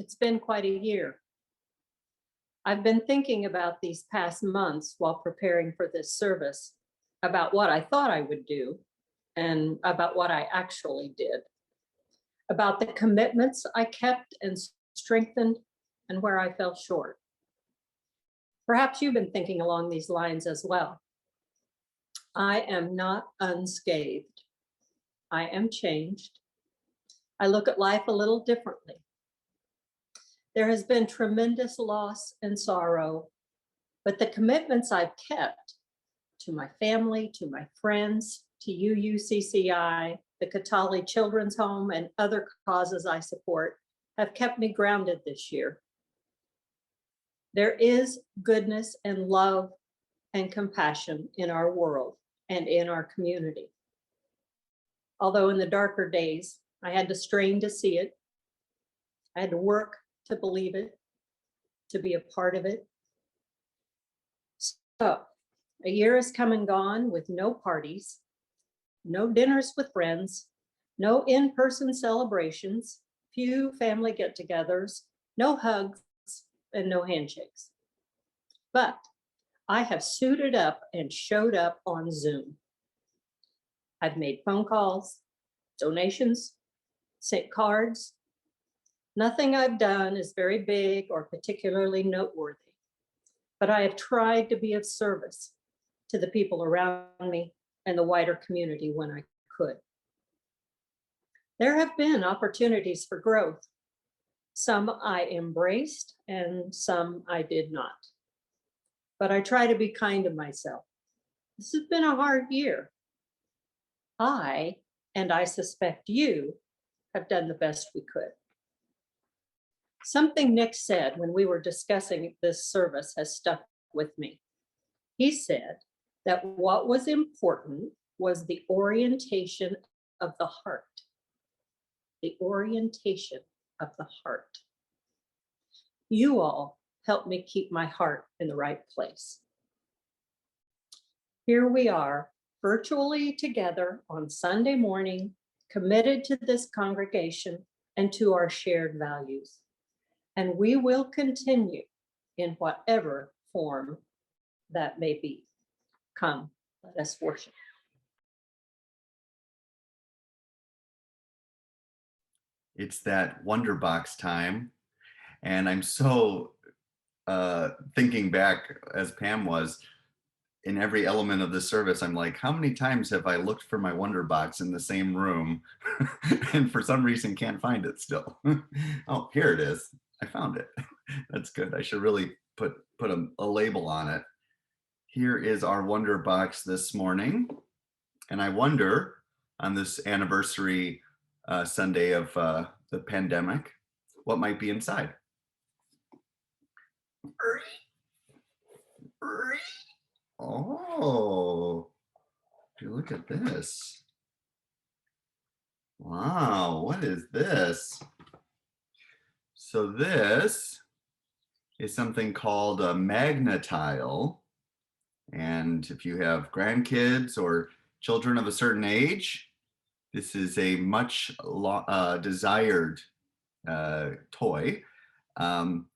It's been quite a year. I've been thinking about these past months while preparing for this service, about what I thought I would do and about what I actually did, about the commitments I kept and strengthened and where I fell short. Perhaps you've been thinking along these lines as well. I am not unscathed. I am changed. I look at life a little differently. There has been tremendous loss and sorrow, but the commitments I've kept to my family, to my friends, to UUCCI, the Katali Children's Home, and other causes I support have kept me grounded this year. There is goodness and love and compassion in our world and in our community. Although in the darker days, I had to strain to see it. I had to work to believe it, to be a part of it. So, a year has come and gone with no parties, no dinners with friends, no in-person celebrations, few family get-togethers, no hugs, and no handshakes. But I have suited up and showed up on Zoom. I've made phone calls, donations, sent cards. Nothing I've done is very big or particularly noteworthy, but I have tried to be of service to the people around me and the wider community when I could. There have been opportunities for growth. Some I embraced and some I did not. But I try to be kind to myself. This has been a hard year. And I suspect you, have done the best we could. Something Nick said when we were discussing this service has stuck with me. He said that what was important was the orientation of the heart. The orientation of the heart. You all helped me keep my heart in the right place. Here we are, virtually together on Sunday morning, committed to this congregation and to our shared values. And we will continue in whatever form that may be. Come, let us worship. It's that Wonder Box time. And I'm so thinking back, as Pam was, in every element of the service, I'm like, how many times have I looked for my Wonder Box in the same room and for some reason can't find it still? Oh, here it is. I found it. That's good. I should really put a label on it. Here is our Wonder Box this morning. And I wonder, on this anniversary Sunday of the pandemic, what might be inside. Oh, look at this. Wow, what is this? So this is something called a magnetile. And if you have grandkids or children of a certain age, this is a much desired toy.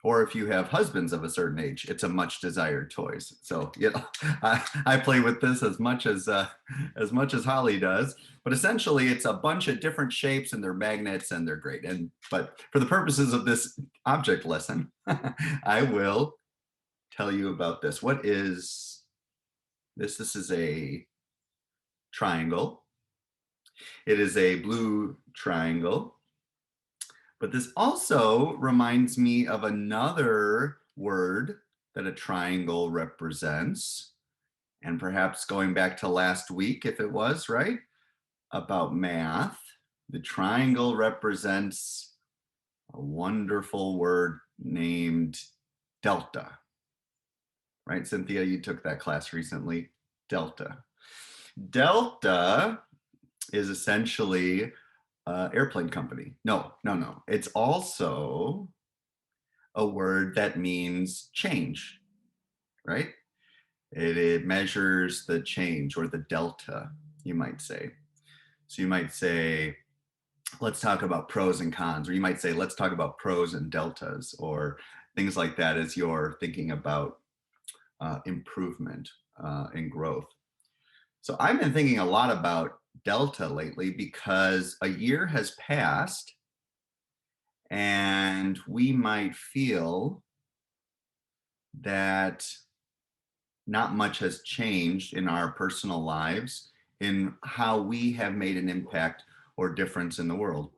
Or if you have husbands of a certain age, it's a much desired toy. So you know, I play with this as much as Holly does. But essentially, it's a bunch of different shapes, and they're magnets, and they're great. But for the purposes of this object lesson, I will tell you about this. What is this? This is a triangle. It is a blue triangle. But this also reminds me of another word that a triangle represents. And perhaps going back to last week, if it was, right, about math, the triangle represents a wonderful word named delta. Right, Cynthia, you took that class recently, delta. Delta is essentially airplane company. No. It's also a word that means change, right? It measures the change or the delta, you might say. So you might say let's talk about pros and cons, or you might say, let's talk about pros and deltas, or things like that as you're thinking about improvement and growth. So I've been thinking a lot about delta lately because a year has passed and we might feel that not much has changed in our personal lives in how we have made an impact or difference in the world.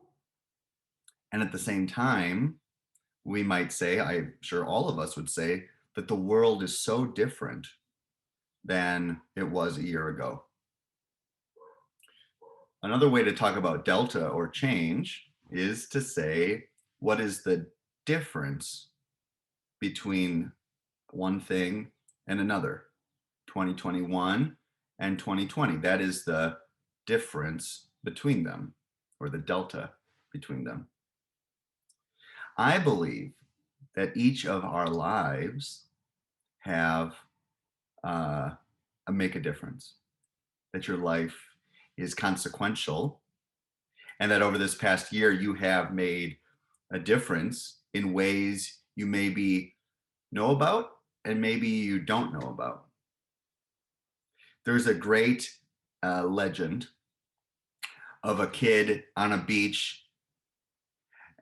And at the same time, we might say, I'm sure all of us would say, that the world is so different than it was a year ago. Another way to talk about delta or change is to say, what is the difference between one thing and another? 2021 and 2020. That is the difference between them, or the delta between them. I believe that each of our lives have make a difference, that your life is consequential, and that over this past year you have made a difference in ways you maybe know about and maybe you don't know about. There's a great legend of a kid on a beach,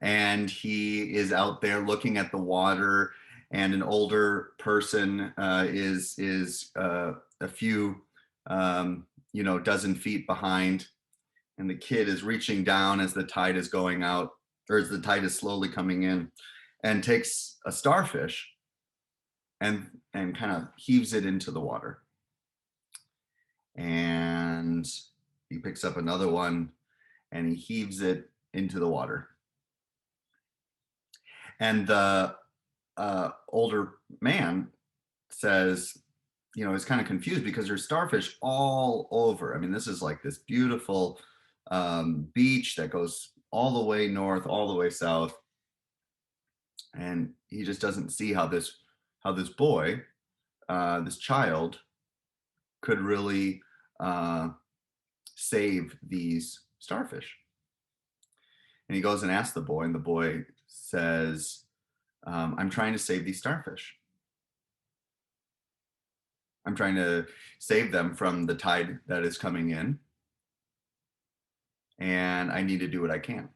and he is out there looking at the water, and an older person is a few dozen feet behind, and the kid is reaching down as the tide is going out, or as the tide is slowly coming in, and takes a starfish and kind of heaves it into the water. And he picks up another one and he heaves it into the water. And the older man says, is kind of confused because there's starfish all over. I mean, this is like this beautiful beach that goes all the way north, all the way south. And he just doesn't see how this boy, this child, could really save these starfish. And he goes and asks the boy, and the boy says, I'm trying to save these starfish. I'm trying to save them from the tide that is coming in, and I need to do what I can.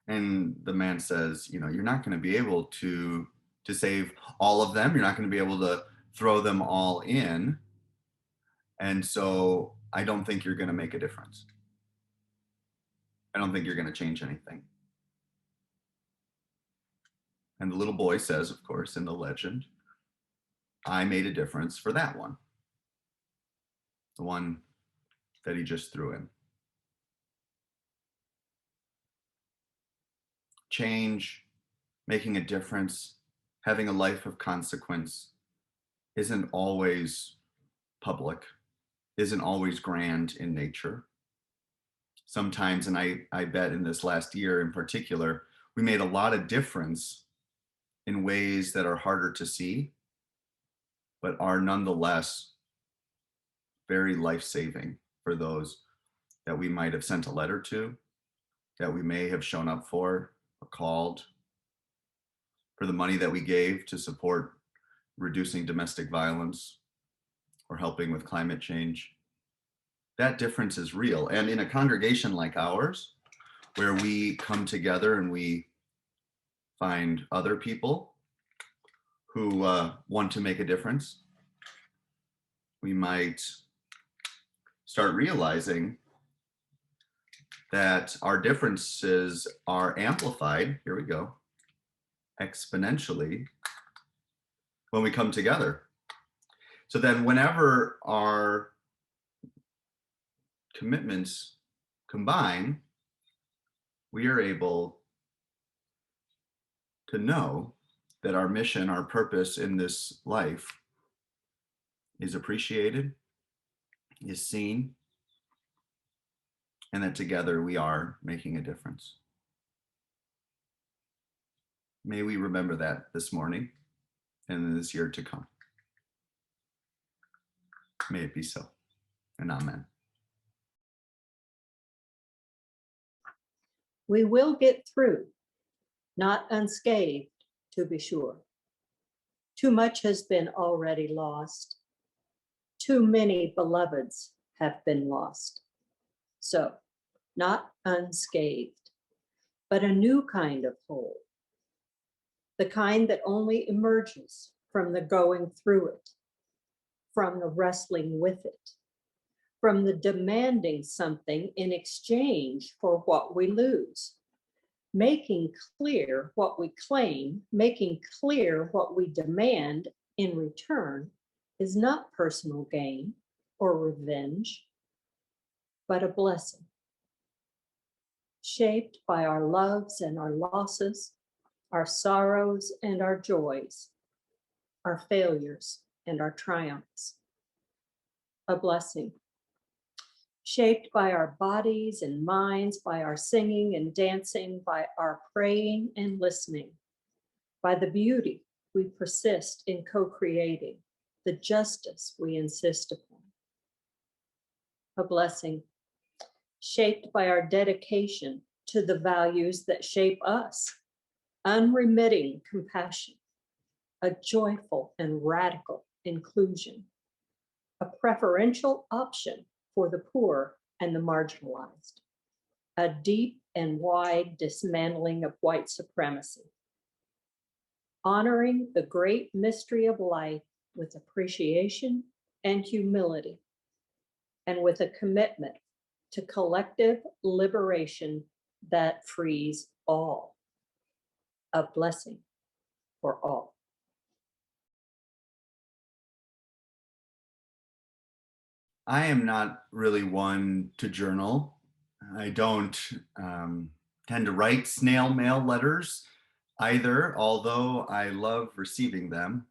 And the man says, you're not going to be able to save all of them. You're not going to be able to throw them all in. And so I don't think you're going to make a difference. I don't think you're going to change anything. And the little boy says, of course, in the legend, I made a difference for that one. The one that he just threw in. Change, making a difference, having a life of consequence isn't always public, isn't always grand in nature. Sometimes, and I bet in this last year in particular, we made a lot of difference in ways that are harder to see, but are nonetheless very life-saving for those that we might have sent a letter to, that we may have shown up for or called, for the money that we gave to support reducing domestic violence or helping with climate change. That difference is real. And in a congregation like ours, where we come together and we find other people who want to make a difference, we might start realizing that our differences are amplified, here we go, exponentially when we come together. So then whenever our commitments combine, we are able to know that our mission, our purpose in this life is appreciated, is seen, and that together we are making a difference. May we remember that this morning and in this year to come. May it be so, and amen. We will get through, not unscathed, to be sure. Too much has been already lost. Too many beloveds have been lost. So, not unscathed, but a new kind of whole, the kind that only emerges from the going through it, from the wrestling with it, from the demanding something in exchange for what we lose, making clear what we claim, making clear what we demand in return is not personal gain or revenge, but a blessing, shaped by our loves and our losses, our sorrows and our joys, our failures and our triumphs. A blessing, shaped by our bodies and minds, by our singing and dancing, by our praying and listening, by the beauty we persist in co-creating, the justice we insist upon. A blessing, shaped by our dedication to the values that shape us, unremitting compassion, a joyful and radical inclusion, a preferential option for the poor and the marginalized, a deep and wide dismantling of white supremacy, honoring the great mystery of life with appreciation and humility, and with a commitment to collective liberation that frees all, a blessing for all. I am not really one to journal. I don't tend to write snail mail letters either, although I love receiving them.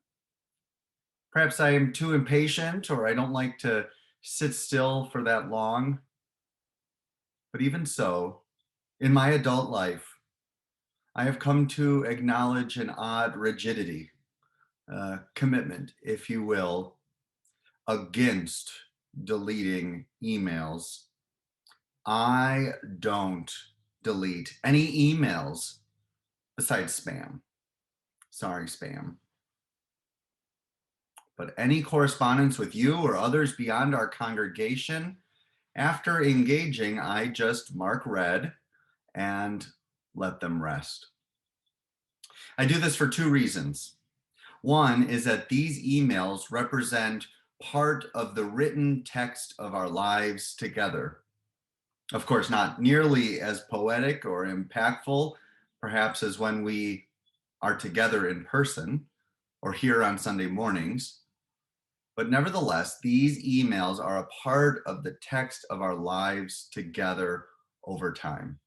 Perhaps I am too impatient or I don't like to sit still for that long. But even so, in my adult life, I have come to acknowledge an odd rigidity, commitment, if you will, against deleting emails. I don't delete any emails besides spam. Sorry, spam. But any correspondence with you or others beyond our congregation, after engaging, I just mark read and let them rest. I do this for two reasons. One is that these emails represent part of the written text of our lives together. Of course, not nearly as poetic or impactful, perhaps, as when we are together in person or here on Sunday mornings. But nevertheless, these emails are a part of the text of our lives together over time.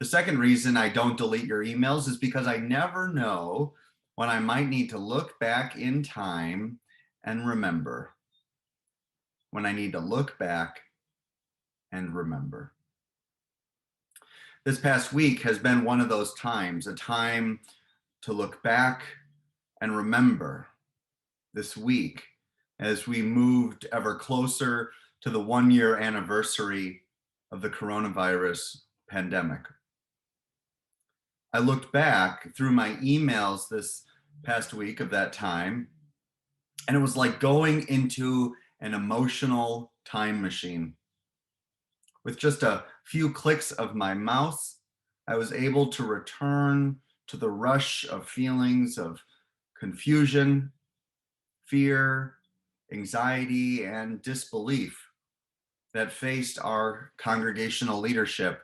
The second reason I don't delete your emails is because I never know when I might need to look back in time and remember. When I need to look back and remember. This past week has been one of those times, a time to look back and remember this week as we moved ever closer to the 1-year anniversary of the coronavirus pandemic. I looked back through my emails this past week of that time, and it was like going into an emotional time machine. With just a few clicks of my mouse, I was able to return to the rush of feelings of confusion, fear, anxiety, and disbelief that faced our congregational leadership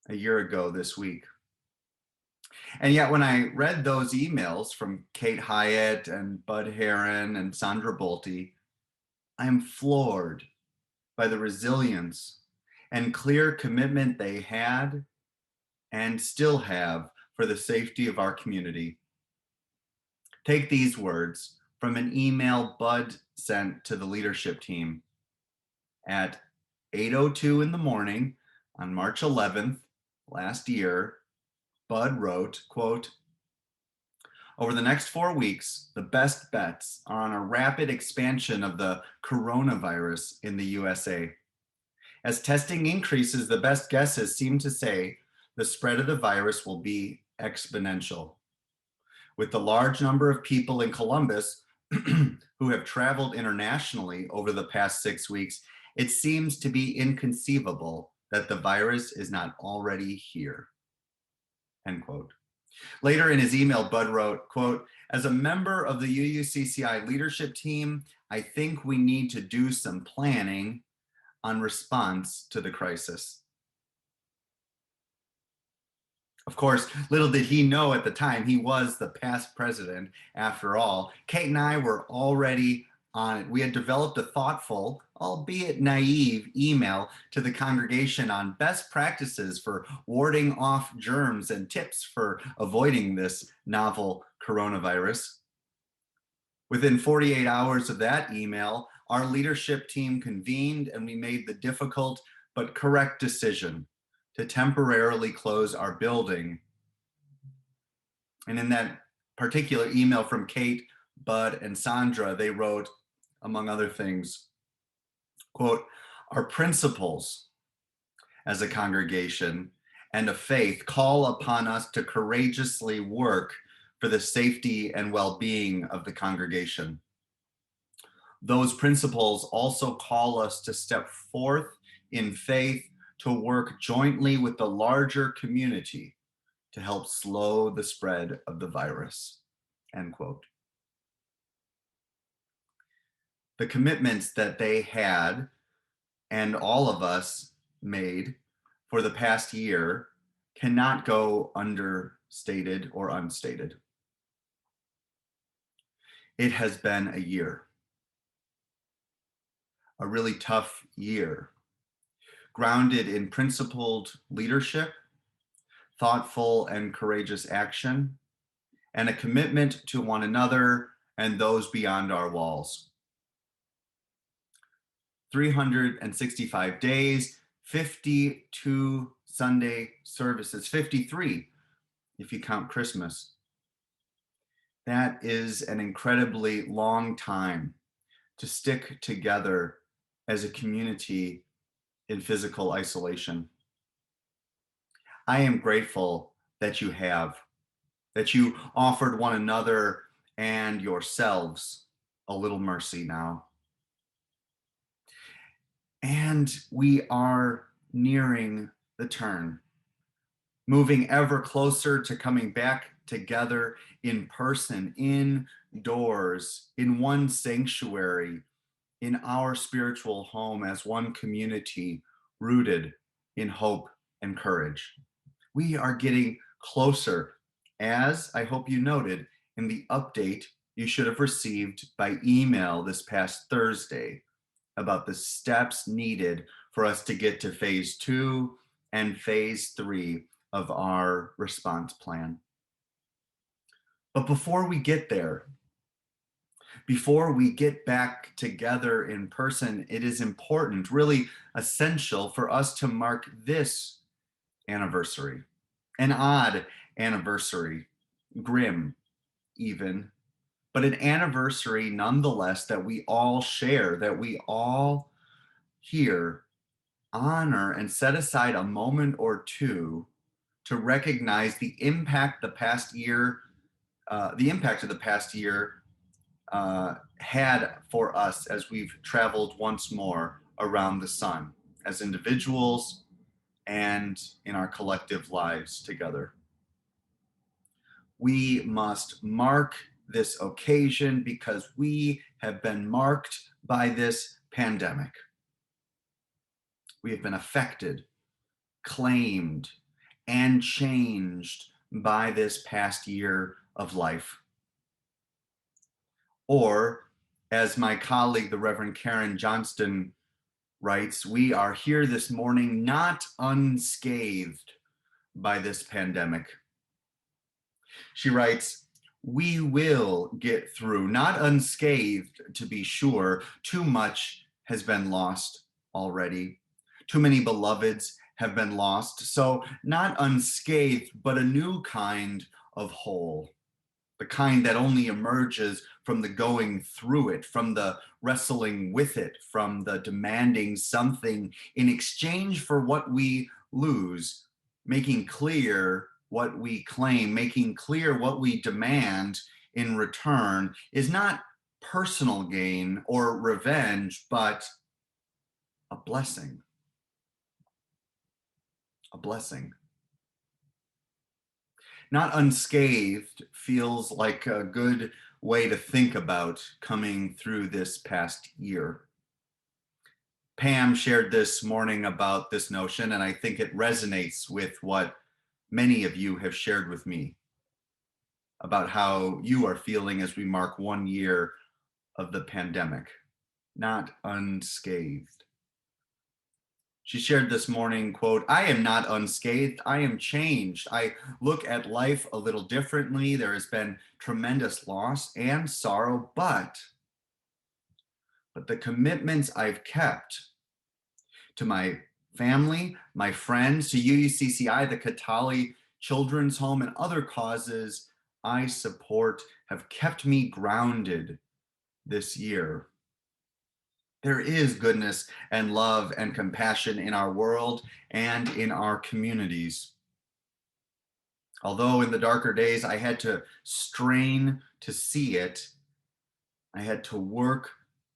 a year ago this week. And yet, when I read those emails from Kate Hyatt and Bud Heron and Sandra Bolte, I am floored by the resilience and clear commitment they had and still have for the safety of our community. Take these words from an email Bud sent to the leadership team at 8:02 in the morning on March 11th last year. Bud wrote, quote, "Over the next 4 weeks, the best bets are on a rapid expansion of the coronavirus in the USA. As testing increases, the best guesses seem to say the spread of the virus will be exponential. With the large number of people in Columbus who have traveled internationally over the past 6 weeks, it seems to be inconceivable that the virus is not already here. End quote. Later in his email, Bud wrote, quote, as a member of the UUCCI leadership team, I think we need to do some planning on response to the crisis. Of course, little did he know at the time, he was the past president after all. Kate and I were already on it. We had developed a thoughtful, albeit naive, email to the congregation on best practices for warding off germs and tips for avoiding this novel coronavirus. Within 48 hours of that email, our leadership team convened and we made the difficult but correct decision to temporarily close our building. And in that particular email from Kate, Bud, and Sandra, they wrote, among other things, quote, our principles as a congregation and a faith call upon us to courageously work for the safety and well-being of the congregation. Those principles also call us to step forth in faith to work jointly with the larger community to help slow the spread of the virus, end quote. The commitments that they had and all of us made for the past year cannot go understated or unstated. It has been a year, a really tough year, grounded in principled leadership, thoughtful and courageous action, and a commitment to one another and those beyond our walls. 365 days, 52 Sunday services, 53 if you count Christmas. That is an incredibly long time to stick together as a community in physical isolation. I am grateful that you have, that you offered one another and yourselves a little mercy now. And we are nearing the turn, moving ever closer to coming back together in person, indoors, in one sanctuary, in our spiritual home as one community rooted in hope and courage. We are getting closer, as I hope you noted in the update you should have received by email this past Thursday about the steps needed for us to get to phase 2 and phase 3 of our response plan. But before we get there, before we get back together in person, it is important, really essential for us to mark this anniversary, an odd anniversary, grim even, but an anniversary nonetheless that we all share, that we all here honor and set aside a moment or two to recognize the impact of the past year had for us as we've traveled once more around the sun as individuals and in our collective lives together. We must mark this occasion because we have been marked by this pandemic. We have been affected, claimed, and changed by this past year of life. Or, as my colleague, the Reverend Karen Johnston, writes, we are here this morning not unscathed by this pandemic. She writes, we will get through, not unscathed to be sure. Too much has been lost already. Too many beloveds have been lost. So not unscathed, but a new kind of whole. the kind that only emerges from the going through it, from the wrestling with it, from the demanding something in exchange for what we lose, making clear what we claim, making clear what we demand in return is not personal gain or revenge, but a blessing. A blessing. Not unscathed feels like a good way to think about coming through this past year. Pam shared this morning about this notion, and I think it resonates with what many of you have shared with me about how you are feeling as we mark 1 year of the pandemic. Not unscathed. She shared this morning, quote, "I am not unscathed, I am changed. I look at life a little differently. There has been tremendous loss and sorrow, but the commitments I've kept to my family, my friends, to UUCCI, the Katali Children's Home, and other causes I support have kept me grounded this year. There is goodness and love and compassion in our world and in our communities. Although in the darker days I had to strain to see it, I had to work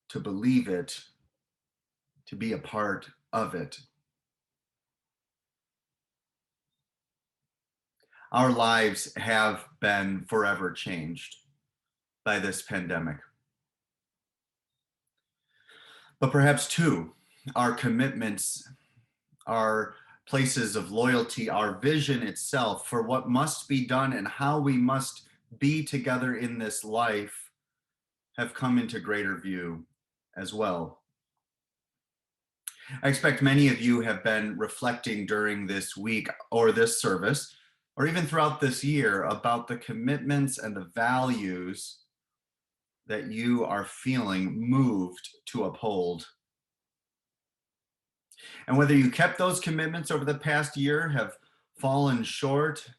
to believe it, to be a part of it. Our lives have been forever changed by this pandemic. But perhaps too, our commitments, our places of loyalty, our vision itself for what must be done and how we must be together in this life have come into greater view as well. I expect many of you have been reflecting during this week or this service, or even throughout this year, about the commitments and the values that you are feeling moved to uphold. And whether you kept those commitments over the past year, have fallen short,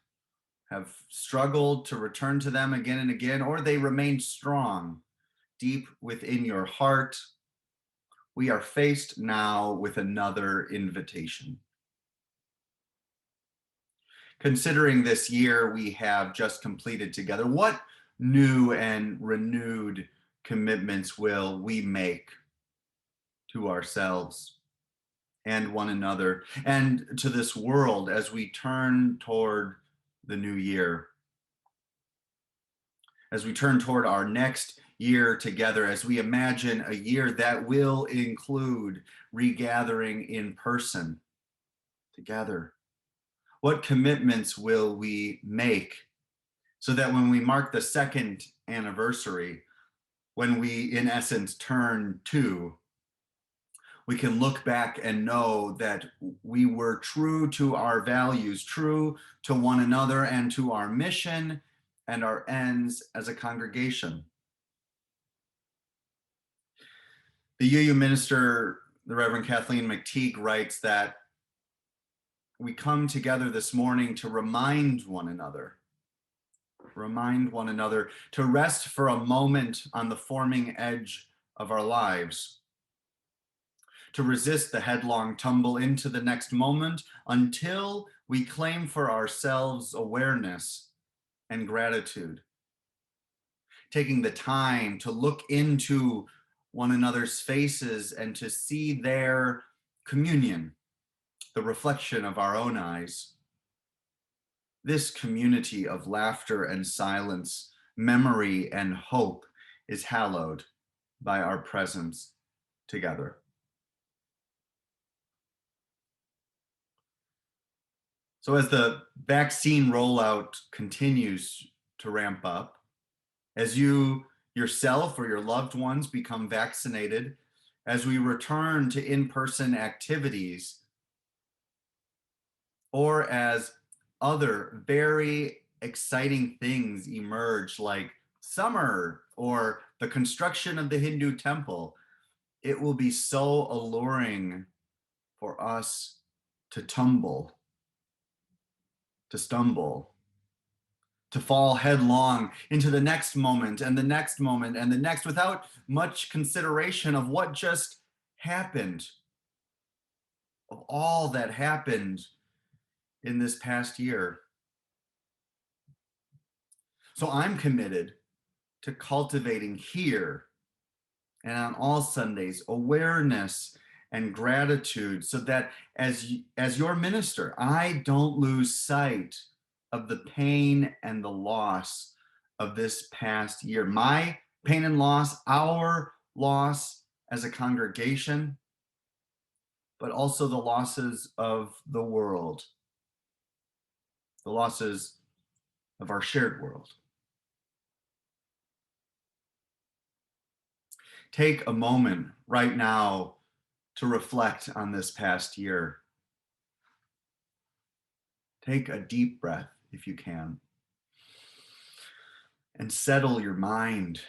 have struggled to return to them again and again, or they remain strong deep within your heart, we are faced now with another invitation. Considering this year we have just completed together, what new and renewed commitments will we make to ourselves and one another and to this world as we turn toward the new year? As we turn toward our next year together, as we imagine a year that will include regathering in person together, what commitments will we make so that when we mark the second anniversary, when we in essence turn two, we can look back and know that we were true to our values, true to one another and to our mission and our ends as a congregation. The UU minister, the Reverend Kathleen McTeague, writes that we come together this morning to remind one another to rest for a moment on the forming edge of our lives, to resist the headlong tumble into the next moment until we claim for ourselves awareness and gratitude, taking the time to look into one another's faces and to see their communion, the reflection of our own eyes. This community of laughter and silence, memory and hope is hallowed by our presence together. So as the vaccine rollout continues to ramp up, as you yourself or your loved ones become vaccinated, as we return to in-person activities, or as other very exciting things emerge like summer or the construction of the Hindu temple, it will be so alluring for us to stumble, to fall headlong into the next moment and the next moment and the next without much consideration of what just happened, of all that happened in this past year. So I'm committed to cultivating here and on all Sundays awareness and gratitude so that as your minister, I don't lose sight of the pain and the loss of this past year. My pain and loss, our loss as a congregation, but also the losses of the world, the losses of our shared world. Take a moment right now to reflect on this past year. Take a deep breath if you can, and settle your mind.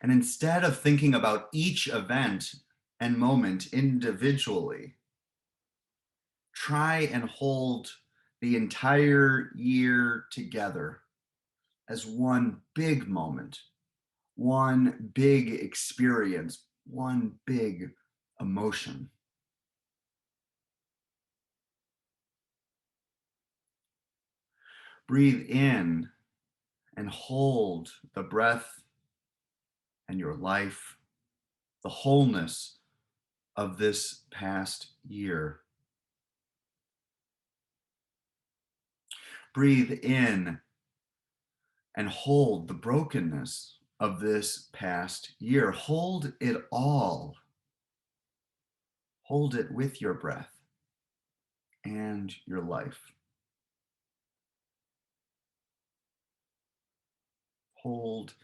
And instead of thinking about each event and moment individually, try and hold the entire year together as one big moment, one big experience, one big emotion. Breathe in and hold the breath and your life, the wholeness of this past year. Breathe in and hold the brokenness of this past year. Hold it all. Hold it with your breath and your life. Hold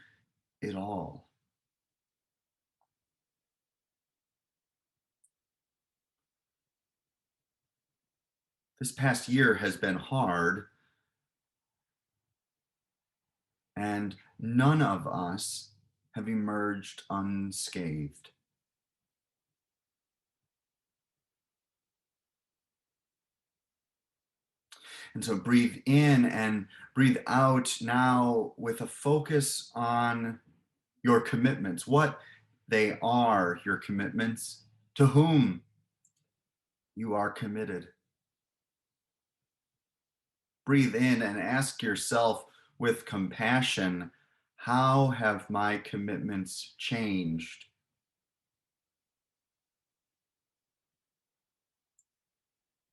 it all. This past year has been hard, and none of us have emerged unscathed. And so breathe in and breathe out now with a focus on your commitments, what they are, your commitments, to whom you are committed. Breathe in and ask yourself with compassion, how have my commitments changed?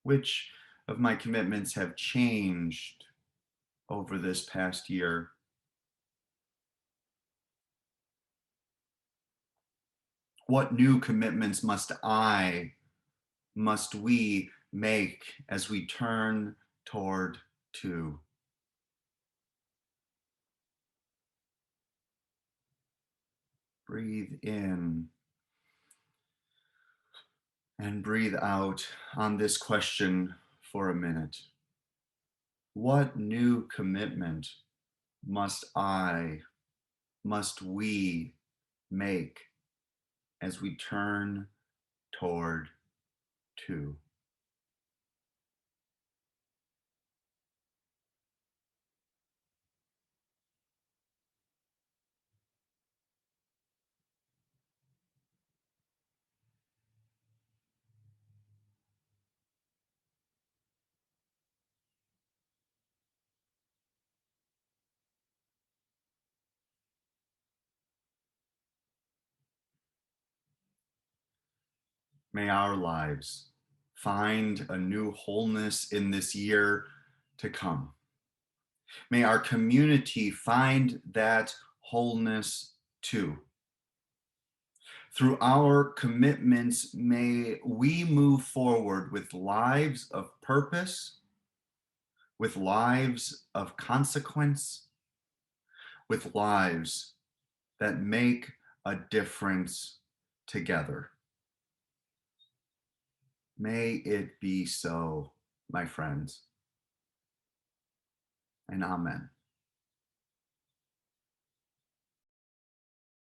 Which of my commitments have changed over this past year? What new commitments must we make as we turn toward two? Breathe in and breathe out on this question for a minute. What new commitment must we make as we turn toward two? May our lives find a new wholeness in this year to come. May our community find that wholeness too. Through our commitments, may we move forward with lives of purpose, with lives of consequence, with lives that make a difference together. May it be so, my friends, and amen.